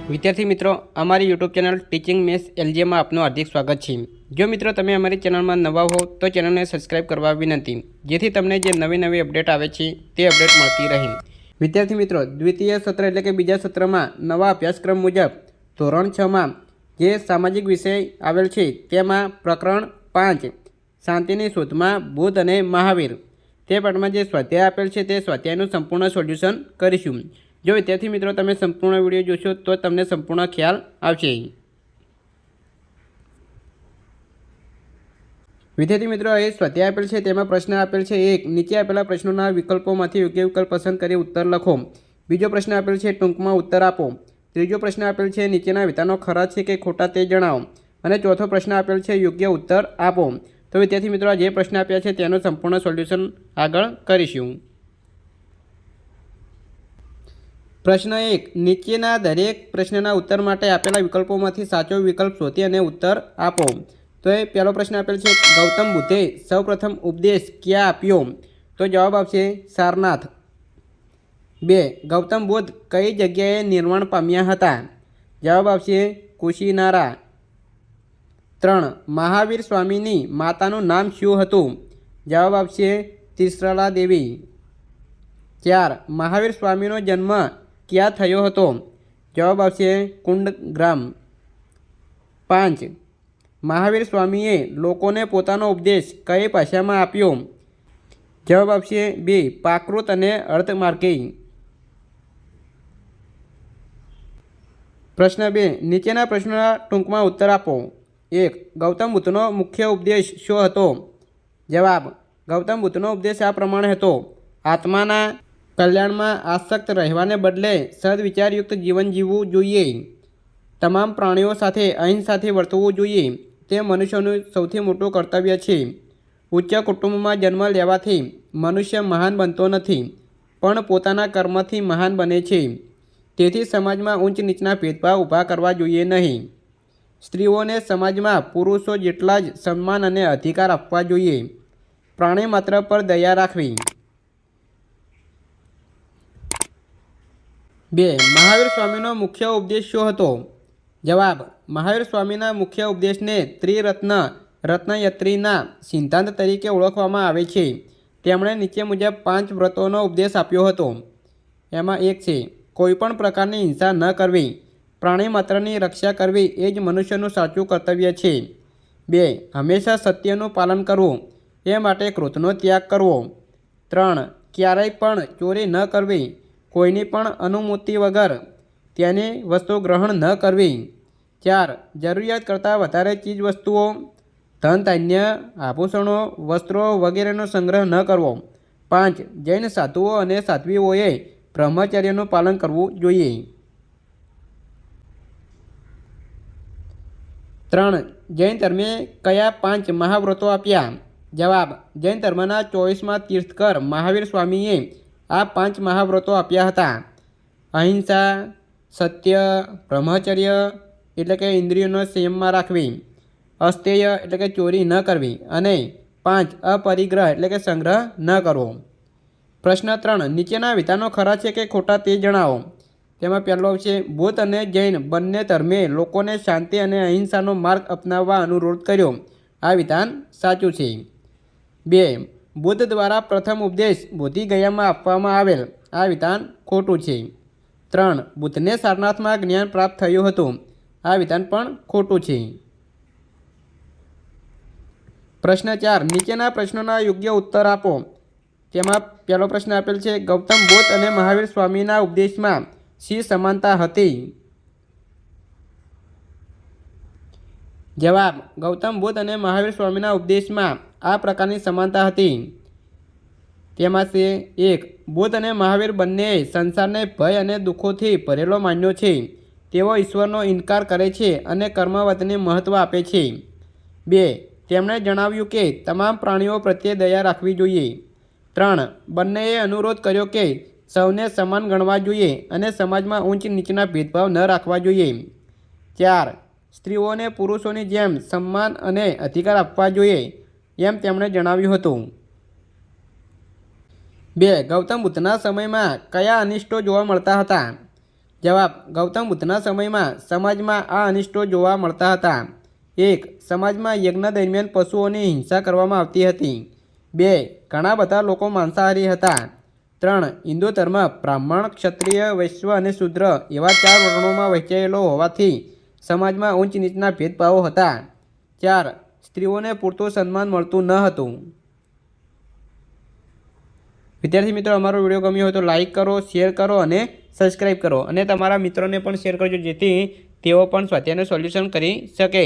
विद्यार्थी मित्रों अमरी YouTube channel teaching maths एलजीए में आपનું हार्दिक स्वागत है। जो मित्रों તમે અમારી ચેનલમાં નવા હો તો ચેનલને સબસ્ક્રાઇબ કરવા વિનંતી, જેથી તમને જે નવી અપડેટ આવે છે તે અપડેટ મળતી રહે। વિદ્યાર્થી મિત્રો દ્વિતીય સત્ર એટલે કે બીજા સત્રમાં નવા અભ્યાસક્રમ મુજબ ધોરણ 6 માં જે સામાજિક વિષય આવેલ છે તેમાં પ્રકરણ 5 શાંતિની શોધમાં બુદ્ધ અને મહાવીર તે પાઠમાં જે સ્વાધ્યાય આપેલ છે તે સ્વાધ્યાયનું સંપૂર્ણ સોલ્યુશન કરીશું। जो विद्यार्थी मित्रों तमे संपूर्ण वीडियो जोशो तो तमने संपूर्ण ख्याल आवशे। विद्यार्थी मित्रों ए स्वाध्याय आपेल छे तेमां प्रश्न आपेल छे एक नीचे आपेला प्रश्नोना विकल्पोमांथी योग्य विकल्प पसंद करी उत्तर लखो। बीजो प्रश्न आपेल छे टूंकमां उत्तर आपो। त्रीजो प्रश्न आपेल छे नीचेना विधानो खरा छे के खोटा ते जणावो। अने चौथो प्रश्न आपेल छे योग्य उत्तर आपो। तो विद्यार्थी मित्रों जे प्रश्न आप्या छे तेनो संपूर्ण सोल्यूशन आगळ करीशुं। प्रश्न एक नीचेना दरेक प्रश्नना उत्तर माटे आपेला विकल्पोमांथी साचो विकल्प शोधी अने उत्तर आपो। तो ये पहलो प्रश्न आपेल छे गौतम बुद्धे सौ प्रथम उपदेश क्या आप्यो? तो जवाब आपशे सारनाथ। 2 गौतम बुद्ध कई जग्याए निर्वाण पाम्या हता? जवाब आपशे कुशीनारा। 3 महावीर स्वामीनी मातानुं नाम शुं हतुं? जवाब आपशे तिसरला देवी। 4 महावीर स्वामीनो जन्म क्या थयो हतो? जवाब आपशे कुंडग्राम। 5 महावीर स्वामीए लोकोने पोतानो उपदेश कई भाषामां आप्यो? जवाब आपशे 2 प्राकृत अने अर्थमार्गी। प्रश्न 2 नीचेना प्रश्नोना टूंकमां उत्तर आपो। 1 गौतम बुद्धनो मुख्य उपदेश शो हतो? जवाब गौतम बुद्धनो उपदेश आ प्रमाणे हतो आत्माना कल्याण में आसक्त रहवाने बदले सदविचारयुक्त जीवन जीववुं जोईए। तमाम प्राणीओ साथे अहिंसाथी वर्तवुं जोईए ते मनुष्यनुं सौथी मोटुं कर्तव्य छे। उच्च कुटुंबमां जन्म लेवाथी मनुष्य महान बनतो नथी पण पोताना कर्मथी महान बने छे। तेथी समाजमां ऊंच नीचना भेदभाव ऊभा करवा जोईए नहीं। स्त्रीओने समाजमां पुरुषो जेटला ज सन्मान अने अधिकार आपवा जोईए। प्राणी मात्र पर दया राखवी। 2 महावीर स्वामीनो मुख्य उपदेश शो हतो? जवाब महावीर स्वामीना मुख्य उपदेश ने त्रिरत्न रत्नयत्रीना सिद्धांत तरीके ओळखवामां आवे छे। तेमणे नीचे मुजब 5 व्रतोनो उपदेश आप्यो हतो। एमां एक छे कोईपण प्रकारनी हिंसा न करवी, प्राणी मात्रनी रक्षा करवी ए ज मनुष्यनुं साचुं कर्तव्य छे। 2 हमेशा सत्यनुं पालन करवुं ए माटे क्रोधनो त्याग करवो। 3 क्यारेय पण चोरी न करवी, कोईनी पण अनुमति वगर तेनी वस्तु ग्रहण न करवी। 4 जरूरियात करता वधारे चीज वस्तुओ धन धान्य आभूषणों वस्त्रों वगैरेनो संग्रह न करवो। 5 जैन साधुओ अने साध्वीओए ब्रह्मचर्यनुं पालन करवुं जोईए। 3 जैन धर्मे कया 5 महाव्रतो आप्या? जवाब जैन धर्मना 24मा तीर्थकर महावीर स्वामीए आ 5 महाव्रतो आप्या हता। अहिंसा, सत्य, ब्रह्मचर्य एटले के इंद्रियोनो संयममां राखवी, अस्तेय एटले के चोरी न करवी अने 5 अपरिग्रह एटले के संग्रह न करवो। प्रश्न 3 नीचेना विधानो खरा छे के खोटा ते जणावो। तेमां पहेलो छे बुद्ध अने जैन बंने धर्मे लोकोने शांति अने अहिंसानो मार्ग अपनाववा अनुरोध कर्यो। आ विधान साचुं छे। 2 बुद्ध द्वारा प्रथम उपदेश बोधिगया में आपवामां आवेल। आ विधान खोटुं छे। 3 बुद्धने सारनाथ में ज्ञान प्राप्त थयुं हतुं। आ विधान पण खोटुं छे। प्रश्न 4 नीचेना प्रश्नोना योग्य उत्तर आपो। तेमां पहेलो प्रश्न आपेल छे गौतम बुद्ध अने महावीर स्वामीना उपदेशमां शी समानता हती? जवाब गौतम बुद्ध अने महावीर स्वामीना उपदेशमां आ प्रकारनी समानता हती। तेमां छे 1 बुद्ध अने महावीर बंनेए संसारने भय अने दुखोथी भरेलो मान्यो छे। तेओ ईश्वरनो इनकार करे छे अने कर्मवादने महत्व आपे छे। 2 तेमणे जणाव्युं के तमाम प्राणीओ प्रत्ये दया राखवी जोईए। 3 बंनेए अनुरोध कर्यो के सौने समान गणवा जोईए अने समाजमां ऊंच नीचना भेदभाव न राखवा जोईए। 4 स्त्रीओने पुरुषोनी जेम सम्मान अने अधिकार आपवा जोईए एम तेमणे जणाव्युं हतुं। 2 गौतम बुद्धना समयमां कया अनिष्टो जोवा मळता हता? જવાબ: ગૌતમ બુદ્ધના સમયમાં સમાજમાં આ અનિષ્ટો જોવા મળતા હતા. 1. સમાજમાં યજ્ઞ દરમિયાન પશુઓની હિંસા કરવામાં આવતી હતી. 2. ઘણા બધા લોકો માંસાહારી હતા. 3. હિન્દુ ધર્મ બ્રાહ્મણ, ક્ષત્રિય, વૈશ્ય અને શૂદ્ર એવા 4 વર્ણોમાં વહેંચાયેલો હોવાથી સમાજમાં ઊંચ નીચના ભેદભાવો હતા. 4. સ્ત્રીઓને પૂરતું સન્માન મળતું ન હતું. વિદ્યાર્થી મિત્રો, અમારો વિડીયો ગમ્યો હોય તો લાઇક કરો, શેર કરો અને સબસ્ક્રાઈબ કરો અને તમારા મિત્રોને પણ શેર કરજો, જેથી તેઓ પણ સ્વાધ્યાયનું સોલ્યુશન કરી શકે.